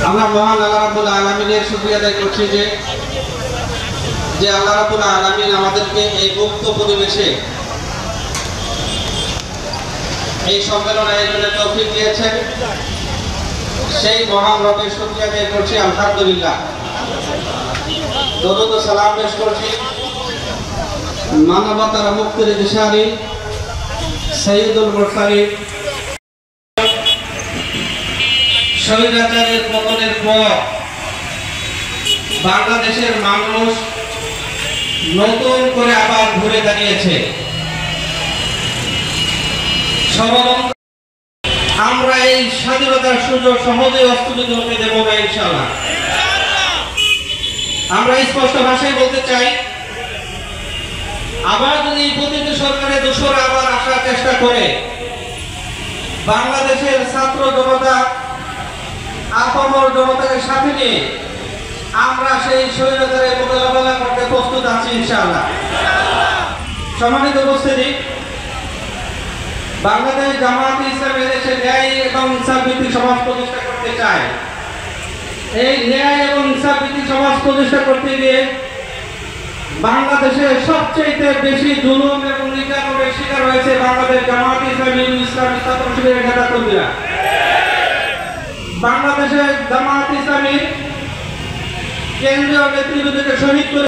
আমরা মহান আল্লাহ রাব্বুল আলামিনের শুকরিয়া আদায় করছি যে আল্লাহ রাব্বুল আলামিন আমাদেরকে এই মুক্ত পরিবেশে এই সম্মেলন আয়োজনের তৌফিক দিয়েছেন। সেই মহান রবের শুকরিয়া আদায় করছি আলহামদুলিল্লাহ। দরুদ ও সালাম পেশ করছি মানবতার মুক্তির দিশারি সাইয়্যিদুল মুরসালিন স্বৈরাচারের পতনের পর বাংলাদেশের মানুষ নতুন করে আবার ঘুরে দাঁড়িয়েছে। আমরা এই স্বাধীনতার সুযোগ সহজে হস্তগত হতে দেব না ইনশাআল্লাহ। আমরা স্পষ্ট ভাষায় বলতে চাই, আবার যদি প্রতিটি সরকারের দোসর আবার আসার চেষ্টা করে বাংলাদেশের ছাত্র জনতা আপামর জনতাকে সাথে নিয়ে আমরা সেই স্বৈরাচারের মোকাবেলা করতে প্রস্তুত আছি ইনশাআল্লাহ। সম্মানিত উপস্থিতি, বাংলাদেশ জামায়াতে ইসলামী দেশে ন্যায় এবং ইনসাফ ভিত্তিক সমাজ প্রতিষ্ঠা করতে চায়। এই ন্যায় এবং ইনসাফ ভিত্তিক সমাজ প্রতিষ্ঠা করতে গিয়ে বাংলাদেশের সবচেয়ে বেশি জুলুম এবং নির্যাতনের শিকার হয়েছে বাংলাদেশ জামায়াতে ইসলামী ইসলামী ছাত্র শিবিরের নেতা কর্মীরা। বাংলাদেশের জামায়াতে ইসলামী কেন্দ্রীয় নেতৃবৃন্দকে শহীদ করে